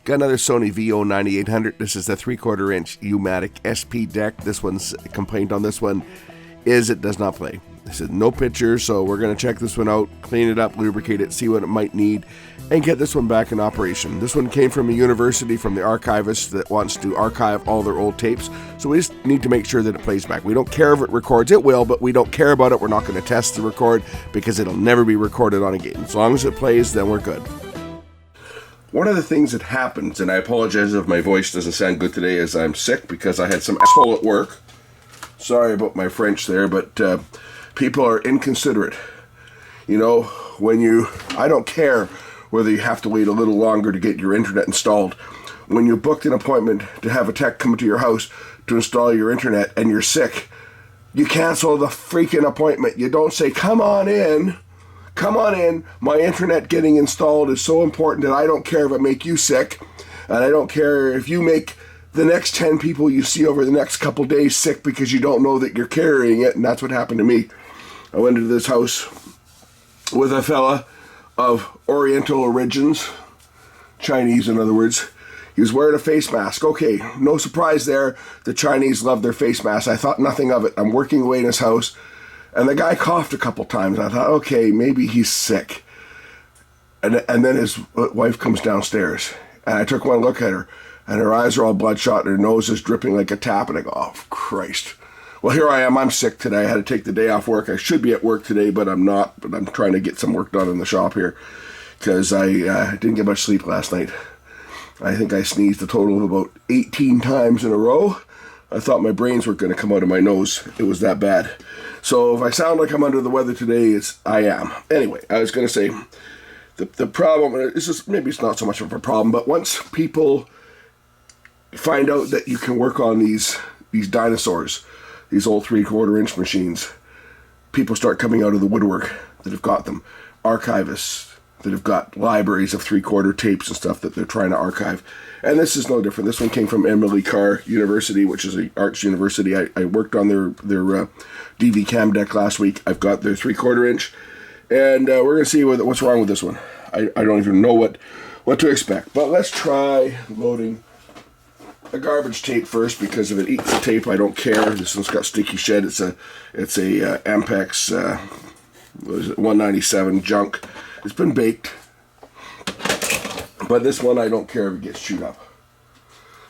Got another Sony VO9800. This is the 3/4 inch Umatic SP deck. This one's complaint on this one is it does not play. This is no picture, so we're going to check this one out, clean it up, lubricate it, see what it might need, and get this one back in operation. This one came from a university, from the archivist that wants to archive all their old tapes, so we just need to make sure that it plays back. We don't care if it records. It will, but we don't care about it. We're not going to test the record because it'll never be recorded on a game. As long as it plays, then we're good. One of the things that happens, and I apologize if my voice doesn't sound good today, is I'm sick because I had some asshole at work. Sorry about my French there, but people are inconsiderate. You know, I don't care whether you have to wait a little longer to get your internet installed. When you booked an appointment to have a tech come to your house to install your internet and you're sick, you cancel the freaking appointment. You don't say, come on in, my internet getting installed is so important that I don't care if I make you sick, and I don't care if you make the next 10 people you see over the next couple days sick because you don't know that you're carrying it. And that's what happened to me. I went into this house with a fella of Oriental origins, Chinese in other words. He was wearing a face mask. Okay, no surprise there. The Chinese love their face masks. I thought nothing of it. I'm working away in his house, and the guy coughed a couple times. I thought, okay, maybe he's sick. And then his wife comes downstairs, and I took one look at her, and her eyes are all bloodshot, and her nose is dripping like a tap, and I go, oh, Christ. Well, here I am. I'm sick today. I had to take the day off work. I should be at work today, but I'm not. But I'm trying to get some work done in the shop here because I didn't get much sleep last night. I think I sneezed a total of about 18 times in a row. I thought my brains were going to come out of my nose. It was that bad. So if I sound like I'm under the weather today, I am. Anyway, I was going to say the problem is maybe it's not so much of a problem, but once people find out that you can work on these dinosaurs, these old 3/4 inch machines, people start coming out of the woodwork that have got them. Archivists that have got libraries of 3/4 tapes and stuff that they're trying to archive. And this is no different. This one came from Emily Carr University, which is an arts university. I worked on their DV cam deck last week. I've got their 3/4 inch, and we're going to see what's wrong with this one. I don't even know what to expect. But let's try loading a garbage tape first, because if it eats the tape, I don't care. This one's got sticky shed. It's a Ampex 197 junk. It's been baked, but this one I don't care if it gets chewed up.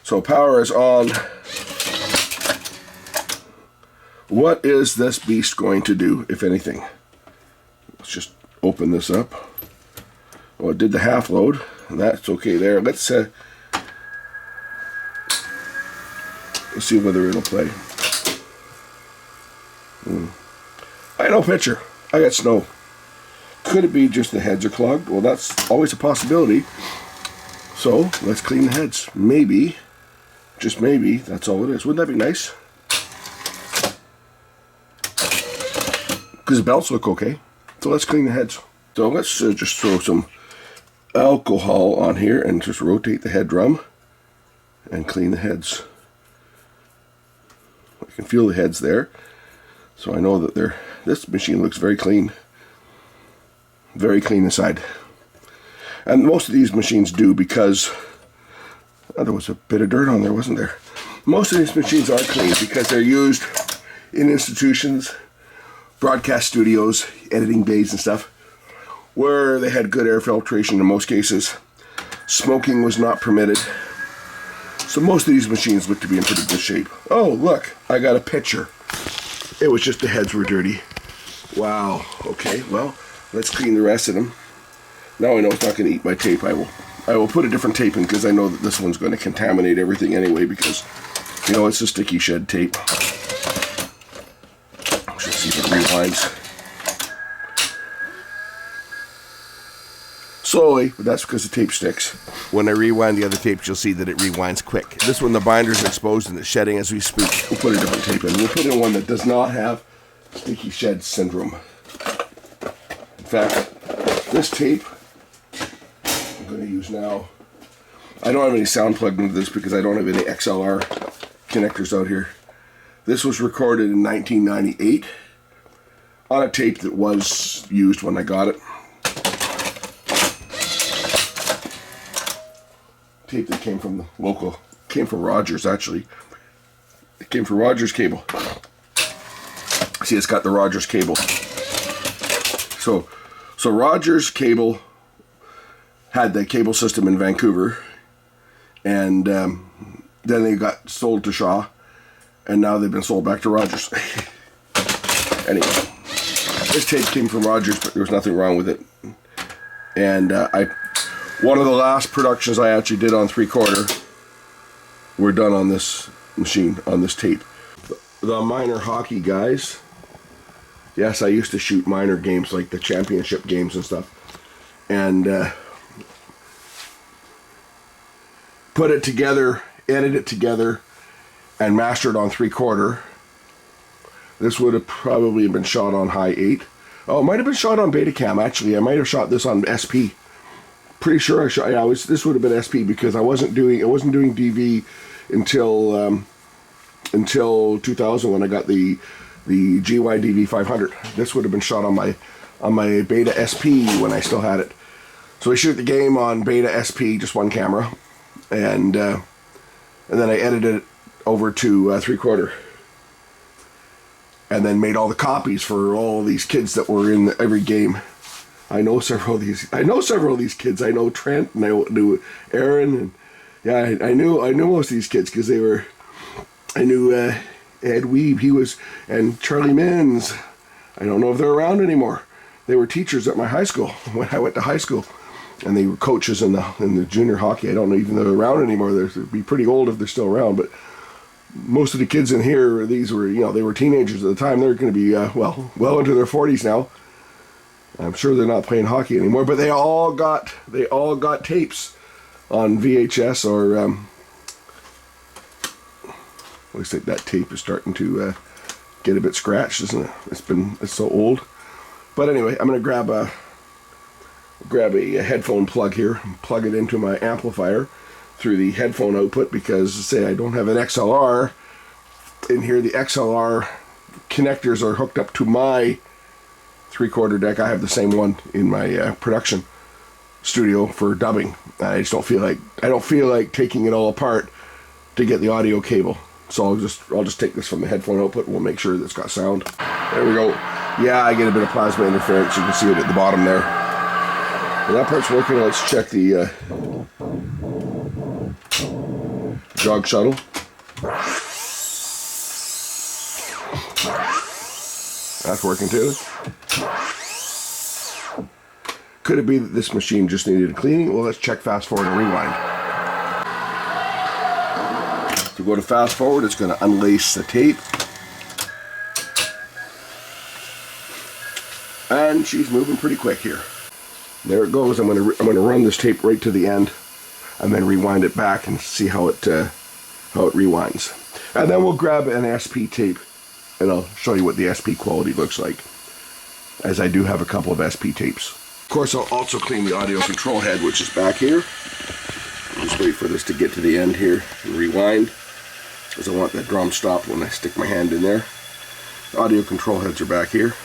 So power is on. What is this beast going to do, if anything? Let's just open this up. Well, it did the half load, and that's okay there. Let's see whether it'll play. I no picture. I got snow. Could it be just the heads are clogged? Well, that's always a possibility. So let's clean the heads. Maybe, just maybe, that's all it is. Wouldn't that be nice? Because the belts look okay. So let's clean the heads. So let's just throw some alcohol on here and just rotate the head drum and clean the heads. I can feel the heads there, so I know that this machine looks very clean. Very clean inside. And most of these machines do, because there was a bit of dirt on there, wasn't there? Most of these machines are clean because they're used in institutions, broadcast studios, editing bays and stuff, where they had good air filtration in most cases. Smoking was not permitted. So most of these machines look to be in pretty good shape. Oh, look, I got a picture. It was just the heads were dirty. Wow, okay, well, let's clean the rest of them. Now I know it's not going to eat my tape. I will put a different tape in, because I know that this one's going to contaminate everything anyway, because, you know, it's a sticky shed tape. Let's see if it rewinds. Slowly, but that's because the tape sticks. When I rewind the other tapes, you'll see that it rewinds quick. This one, the binder's exposed and it's shedding as we speak. We'll put a different tape in. We'll put in one that does not have sticky shed syndrome. In fact, this tape I'm going to use now. I don't have any sound plugged into this because I don't have any XLR connectors out here. This was recorded in 1998 on a tape that was used when I got it. tape that came from the local, came from Rogers actually. It came from Rogers cable. See, it's got the Rogers cable. So Rogers cable had the cable system in Vancouver, and then they got sold to Shaw, and now they've been sold back to Rogers. Anyway, this tape came from Rogers, but there was nothing wrong with it. And one of the last productions I actually did on 3/4 were done on this machine, on this tape. The minor hockey guys. Yes, I used to shoot minor games like the championship games and stuff. And put it together, edit it together, and master it on 3/4. This would have probably been shot on high 8. Oh, it might have been shot on Betacam actually. I might have shot this on SP. Pretty sure I shot. Yeah, this would have been SP because I wasn't doing DV until 2000 when I got the GY 500. This would have been shot on my Beta SP when I still had it. So I shoot the game on Beta SP, just one camera, and then I edited it over to 3/4, and then made all the copies for all these kids that were in every game. I know several of these kids. I know Trent, and I knew Aaron, and yeah, I knew most of these kids because they were. I knew Ed Weeb, and Charlie Mins. I don't know if they're around anymore. They were teachers at my high school when I went to high school, and they were coaches in the junior hockey. I don't know even if they're around anymore. They'd be pretty old if they're still around, but most of the kids in here, these were, they were teenagers at the time. They're going to be well into their 40s now. I'm sure they're not playing hockey anymore, but they all got tapes on VHS or looks like that tape is starting to get a bit scratched, isn't it? It's so old. But anyway, I'm going to grab a headphone plug here and plug it into my amplifier through the headphone output because, say, I don't have an XLR in here. The XLR connectors are hooked up to my 3/4 deck. I have the same one in my production studio for dubbing. I just don't feel like taking it all apart to get the audio cable. So I'll just take this from the headphone output and we'll make sure that it's got sound. There we go. Yeah, I get a bit of plasma interference. You can see it at the bottom there. And that part's working. Let's check the jog shuttle. That's working too. Could it be that this machine just needed a cleaning? Well, let's check fast forward and rewind. To go to fast forward, it's going to unlace the tape. And she's moving pretty quick here. There it goes. I'm going to run this tape right to the end and then rewind it back and see how it rewinds. And then we'll grab an SP tape and I'll show you what the SP quality looks like, as I do have a couple of SP tapes. Of course, I'll also clean the audio control head, which is back here. I'll just wait for this to get to the end here and rewind, because I want that drum stopped when I stick my hand in there. The audio control heads are back here.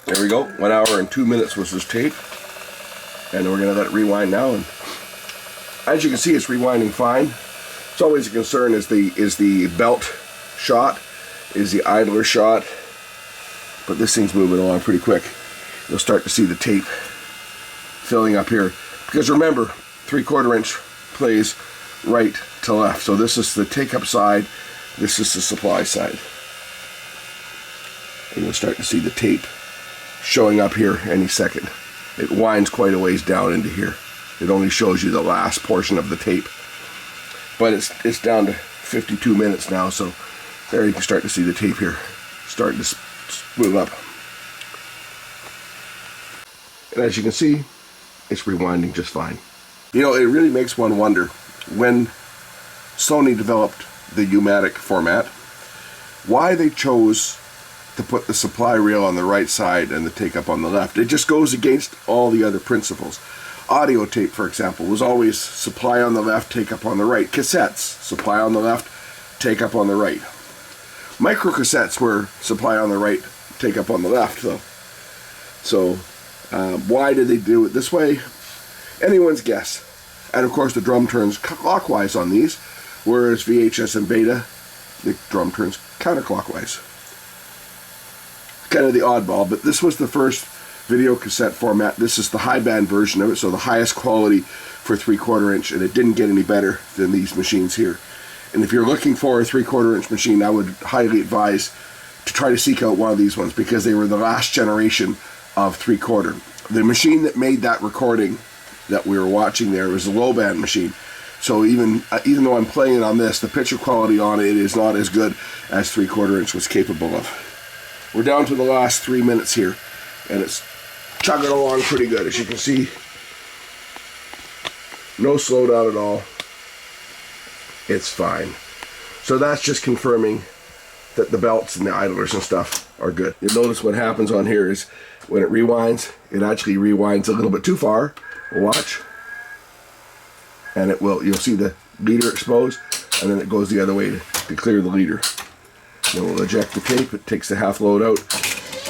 There we go. 1 hour and 2 minutes was this tape, and we're going to let it rewind now. And as you can see, it's rewinding fine. It's always a concern is the belt shot, is the idler shot, but this thing's moving along pretty quick. You'll start to see the tape filling up here, because remember, 3/4 inch plays right to left. So this is the take-up side, this is the supply side. And you'll start to see the tape showing up here any second. It winds quite a ways down into here. It only shows you the last portion of the tape. But it's down to 52 minutes now, so there you can start to see the tape here starting to move up. And as you can see, it's rewinding just fine. It really makes one wonder, when Sony developed the Umatic format, why they chose to put the supply rail on the right side and the take-up on the left. It just goes against all the other principles. Audio tape, for example, was always supply on the left, take-up on the right. Cassettes, supply on the left, take-up on the right. Micro cassettes were supply on the right, take-up on the left, though. So, why did they do it this way? Anyone's guess. And of course the drum turns clockwise on these, whereas VHS and Beta, the drum turns counterclockwise. Kind of the oddball, but this was the first video cassette format. This is the high band version of it, so the highest quality for 3/4 inch, and it didn't get any better than these machines here. And if you're looking for a 3/4 inch machine, I would highly advise to try to seek out one of these ones, because they were the last generation of 3/4. The machine that made that recording that we were watching there was a low band machine. So even though I'm playing it on this, the picture quality on it is not as good as 3/4 inch was capable of. We're down to the last 3 minutes here, and it's chugging along pretty good. As you can see, no slowdown at all. It's fine. So that's just confirming that the belts and the idlers and stuff are good. You'll notice what happens on here is when it rewinds, it actually rewinds a little bit too far. Watch. And it will, you'll see the leader exposed, and then it goes the other way to clear the leader. Then we'll eject the tape. It takes the half load out.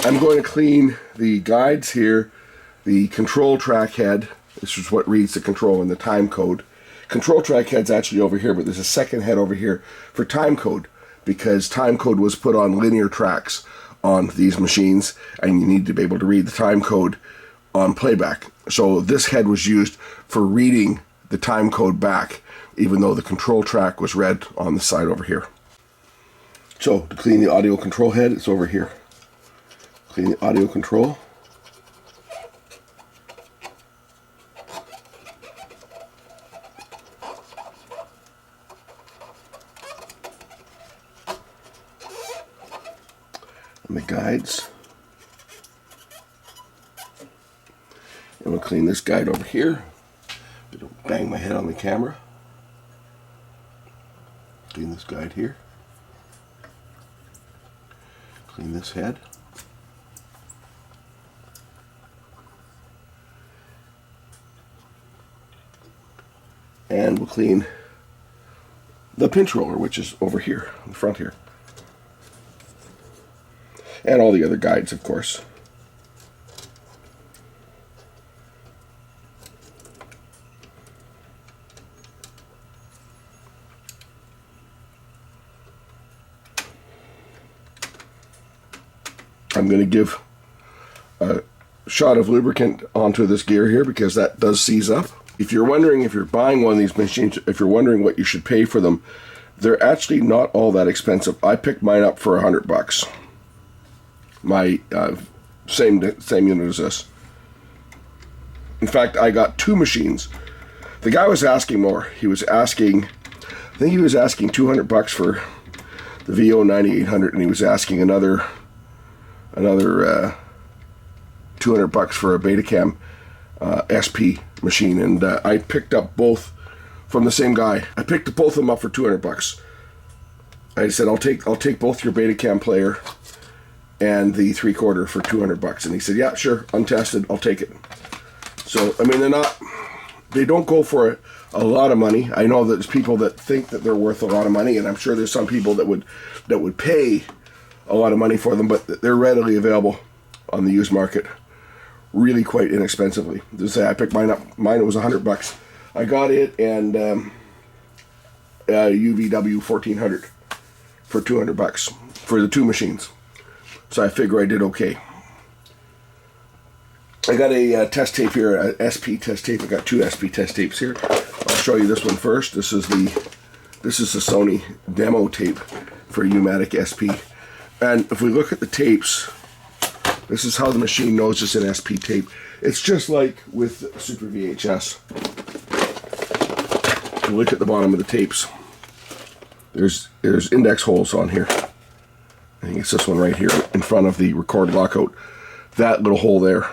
I'm going to clean the guides here, the control track head. This is what reads the control and the time code. Control track head's actually over here, but there's a second head over here for time code, because time code was put on linear tracks on these machines, and you need to be able to read the time code on playback. So this head was used for reading the time code back, even though the control track was read on the side over here. So to clean the audio control head, it's over here. Clean the audio control. And the guides. And we'll clean this guide over here. I don't bang my head on the camera. Clean this guide here. Clean this head. And we'll clean the pinch roller, which is over here, in the front here. And all the other guides, of course. I'm going to give a shot of lubricant onto this gear here, because that does seize up. If you're wondering, if you're buying one of these machines, if you're wondering what you should pay for them, they're actually not all that expensive. I picked mine up for $100. My same unit as this. In fact, I got two machines. The guy was asking more. He was asking, I think he was asking $200 for the VO9800, and he was asking another $200 for a Betacam SP machine, and I picked up both from the same guy. I picked both of them up for $200. I said, I'll take both your Betacam player and the 3/4 for $200, and he said, yeah, sure, untested, I'll take it. So I mean, they don't go for a lot of money. I know that there's people that think that they're worth a lot of money, and I'm sure there's some people that would pay a lot of money for them, but they're readily available on the used market, really quite inexpensively. Just say I picked mine up. Mine was $100. I got it and UVW 1400 for $200 for the two machines. So I figure I did okay. I got a test tape here, a SP test tape. I got two SP test tapes here. I'll show you this one first. This is the Sony demo tape for Umatic SP. And if we look at the tapes, this is how the machine knows it's an SP tape. It's just like with Super VHS. If you look at the bottom of the tapes, there's index holes on here. I think it's this one right here in front of the record lockout. That little hole there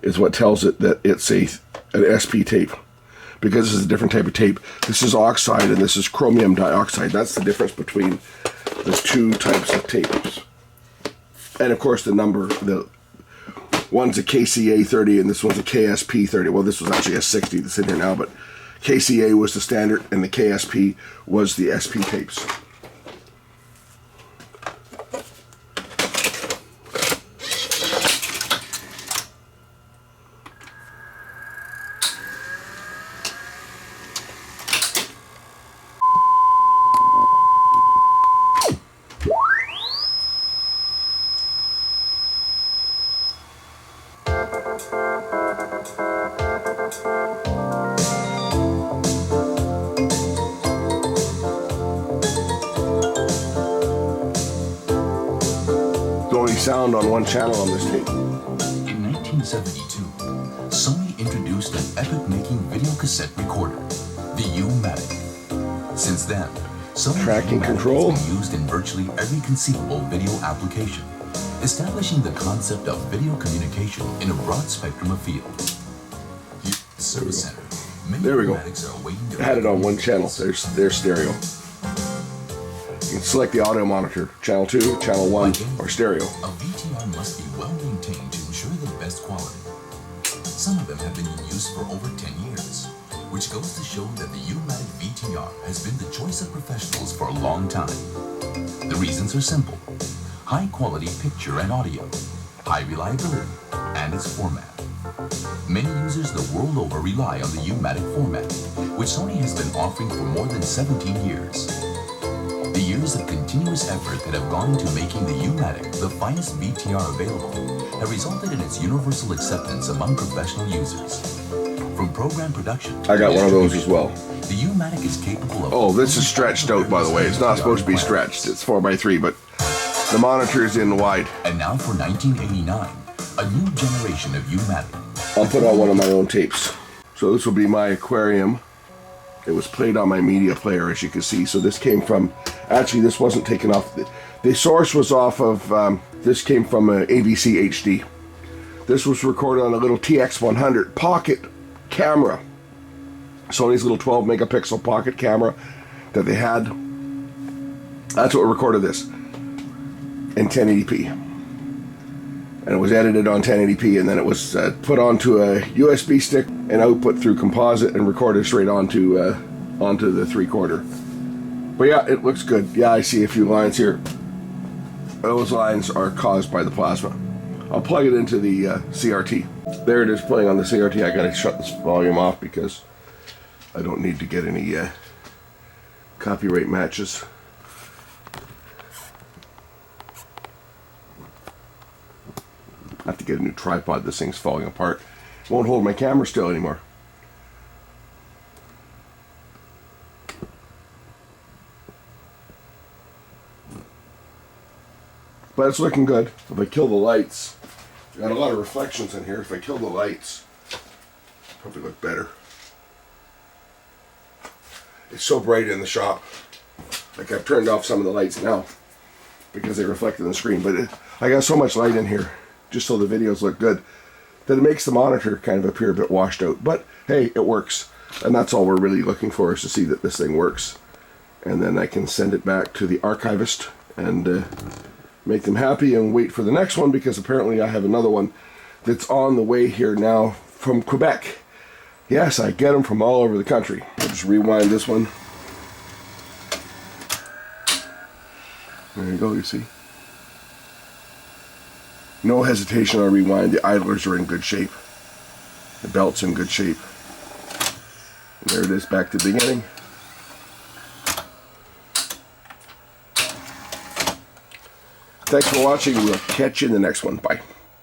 is what tells it that it's an SP tape, because this is a different type of tape. This is oxide and this is chromium dioxide. That's the difference between the two types of tapes. And of course the number, the one's a KCA 30 and this one's a KSP 30. Well, this was actually a 60 that's in here now, but KCA was the standard and the KSP was the SP tapes. sound on one channel on this tape. In 1972, Sony introduced an epic-making video cassette recorder, the Umatic. Since then, Sony Tracking control has been used in virtually every conceivable video application, establishing the concept of video communication in a broad spectrum of fields. Here at the service center, many there we go. Umatics are awaiting their I had it on one channel. There's stereo. You can select the audio monitor, channel 2, channel 1, or stereo. A VTR must be well maintained to ensure the best quality. Some of them have been in use for over 10 years, which goes to show that the Umatic VTR has been the choice of professionals for a long time. The reasons are simple: high quality picture and audio, high reliability, and its format. Many users the world over rely on the Umatic format, which Sony has been offering for more than 17 years. The years of continuous effort that have gone into making the Umatic the finest VTR available have resulted in its universal acceptance among professional users. From program production to I got one of those as well. the Umatic is capable of... Oh, this is stretched out, by the way. It's not supposed to be stretched. It's 4x3, but the monitor is in wide. And now for 1989, a new generation of Umatic. I'll put on one of my own tapes. So this will be my aquarium. It was played on my media player, as you can see. So this came from, actually this wasn't taken off. The source was off of, this came from an ABC HD. This was recorded on a little TX100 pocket camera. Sony's little 12 megapixel pocket camera that they had. That's what recorded this in 1080p. And it was edited on 1080p, and then it was put onto a USB stick and output through composite and recorded straight onto the 3/4. But yeah, it looks good. Yeah, I see a few lines here. Those lines are caused by the plasma. I'll plug it into the CRT. There it is playing on the CRT. I gotta shut this volume off because I don't need to get any copyright matches. I have to get a new tripod. This thing's falling apart. It won't hold my camera still anymore. But it's looking good. If I kill the lights, got a lot of reflections in here. If I kill the lights, probably look better. It's so bright in the shop. Like I've turned off some of the lights now because they reflect in the screen. But I got so much light in here, just so the videos look good, that it makes the monitor kind of appear a bit washed out. But hey, it works. And that's all we're really looking for, is to see that this thing works. And then I can send it back to the archivist and make them happy and wait for the next one, because apparently I have another one that's on the way here now from Quebec. Yes, I get them from all over the country. I'll just rewind this one. There you go, you see. No hesitation on rewind. The idlers are in good shape. The belt's in good shape. And there it is, back to the beginning. Thanks for watching. We'll catch you in the next one. Bye.